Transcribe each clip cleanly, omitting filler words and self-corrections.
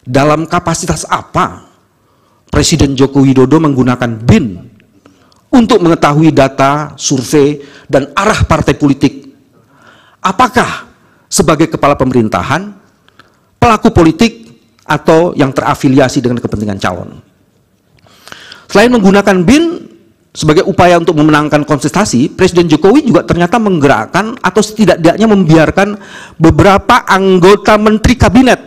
dalam kapasitas apa Presiden Joko Widodo menggunakan BIN untuk mengetahui data, survei, dan arah partai politik? Apakah sebagai kepala pemerintahan, pelaku politik, atau yang terafiliasi dengan kepentingan calon? Selain menggunakan BIN sebagai upaya untuk memenangkan kontestasi, Presiden Jokowi juga ternyata menggerakkan atau setidaknya membiarkan beberapa anggota menteri kabinet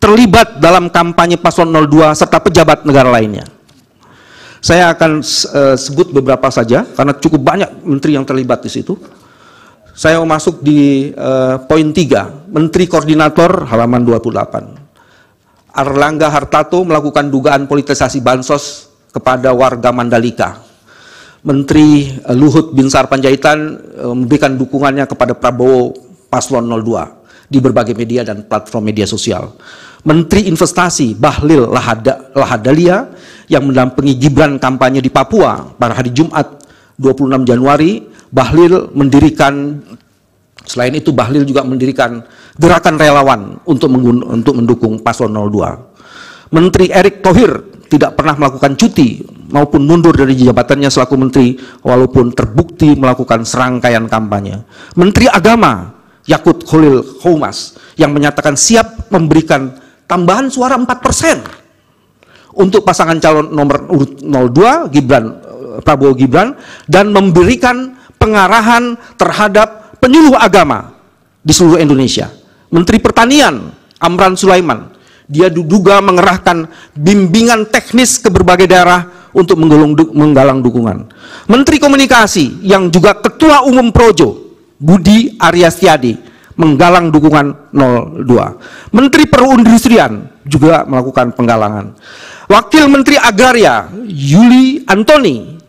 terlibat dalam kampanye paslon 02 serta pejabat negara lainnya. Saya akan sebut beberapa saja karena cukup banyak menteri yang terlibat di situ. Saya mau masuk di poin 3, Menteri Koordinator halaman 28. Airlangga Hartarto melakukan dugaan politisasi bansos kepada warga Mandalika. Menteri Luhut Binsar Panjaitan memberikan dukungannya kepada Prabowo paslon 02 di berbagai media dan platform media sosial. Menteri Investasi Bahlil Lahadalia yang mendampingi Gibran kampanye di Papua pada hari Jumat 26 Januari, Bahlil mendirikan, selain itu Bahlil juga mendirikan gerakan relawan untuk mendukung paslon 02. Menteri Erick Thohir tidak pernah melakukan cuti maupun mundur dari jabatannya selaku menteri walaupun terbukti melakukan serangkaian kampanye. Menteri Agama Yakut Khalil Qoumas yang menyatakan siap memberikan tambahan suara 4% untuk pasangan calon nomor urut 02 Prabowo Gibran dan memberikan pengarahan terhadap penyuluh agama di seluruh Indonesia. Menteri Pertanian Amran Sulaiman, dia diduga mengerahkan bimbingan teknis ke berbagai daerah untuk menggalang dukungan. Menteri Komunikasi yang juga Ketua Umum Projo Budi Aryastiadi menggalang dukungan 02. Menteri Perindustrian juga melakukan penggalangan. Wakil Menteri Agraria Yuli Antoni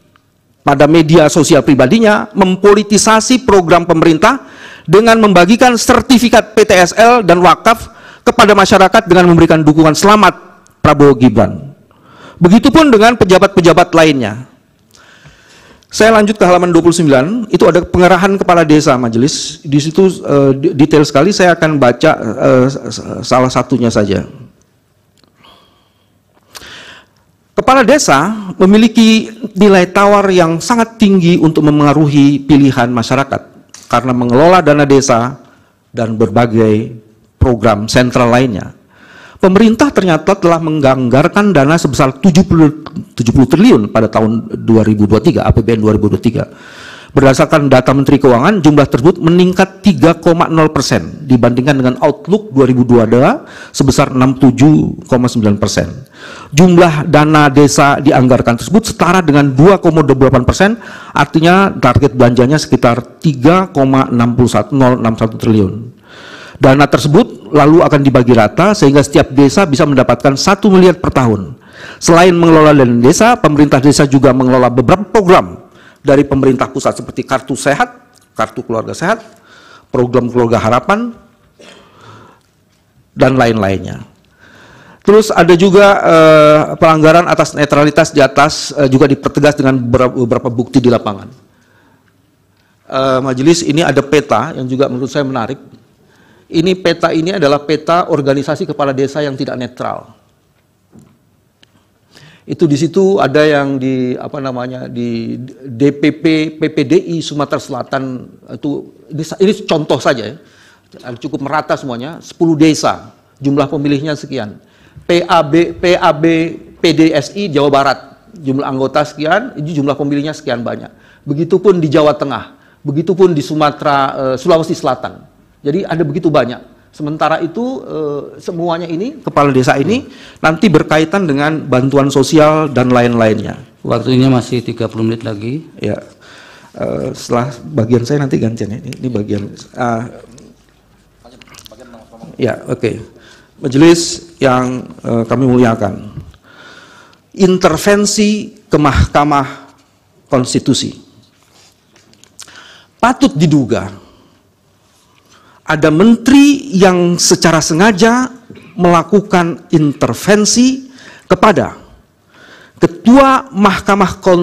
pada media sosial pribadinya mempolitisasi program pemerintah dengan membagikan sertifikat PTSL dan wakaf kepada masyarakat dengan memberikan dukungan selamat Prabowo Gibran. Begitupun dengan pejabat-pejabat lainnya. Saya lanjut ke halaman 29, itu ada pengerahan kepala desa majelis. Di situ detail sekali, saya akan baca salah satunya saja. Kepala desa memiliki nilai tawar yang sangat tinggi untuk memengaruhi pilihan masyarakat karena mengelola dana desa dan berbagai program sentral lainnya. Pemerintah ternyata telah menganggarkan dana sebesar 70 triliun pada tahun 2023, APBN 2023. Berdasarkan data Menteri Keuangan, jumlah tersebut meningkat 3,0% dibandingkan dengan Outlook 2022 sebesar 67,9%. Jumlah dana desa dianggarkan tersebut setara dengan 2,28%, artinya target belanjanya sekitar 3,061 triliun. Dana tersebut lalu akan dibagi rata sehingga setiap desa bisa mendapatkan 1 miliar per tahun. Selain mengelola dana desa, pemerintah desa juga mengelola beberapa program dari pemerintah pusat seperti Kartu Sehat, Kartu Keluarga Sehat, Program Keluarga Harapan, dan lain-lainnya. Terus ada juga pelanggaran atas netralitas di atas juga dipertegas dengan beberapa bukti di lapangan. Majelis, ini ada peta yang juga menurut saya menarik. Ini peta ini adalah peta organisasi kepala desa yang tidak netral. Itu di situ ada yang di di DPP PPDI Sumatera Selatan, itu ini contoh saja ya. Cukup merata semuanya, 10 desa, jumlah pemilihnya sekian. PAB PDSI Jawa Barat, jumlah anggota sekian, ini jumlah pemilihnya sekian banyak. Begitupun di Jawa Tengah, begitupun di Sulawesi Selatan. Jadi ada begitu banyak. Sementara itu semuanya ini, kepala desa ini nanti berkaitan dengan bantuan sosial dan lain-lainnya. Waktunya masih 30 menit lagi. Ya, setelah bagian saya nanti gantian ya. Ini bagian. Ya, oke. Majelis yang kami muliakan. Intervensi ke Mahkamah Konstitusi. Patut diduga ada menteri yang secara sengaja melakukan intervensi kepada Ketua Mahkamah Konstitusi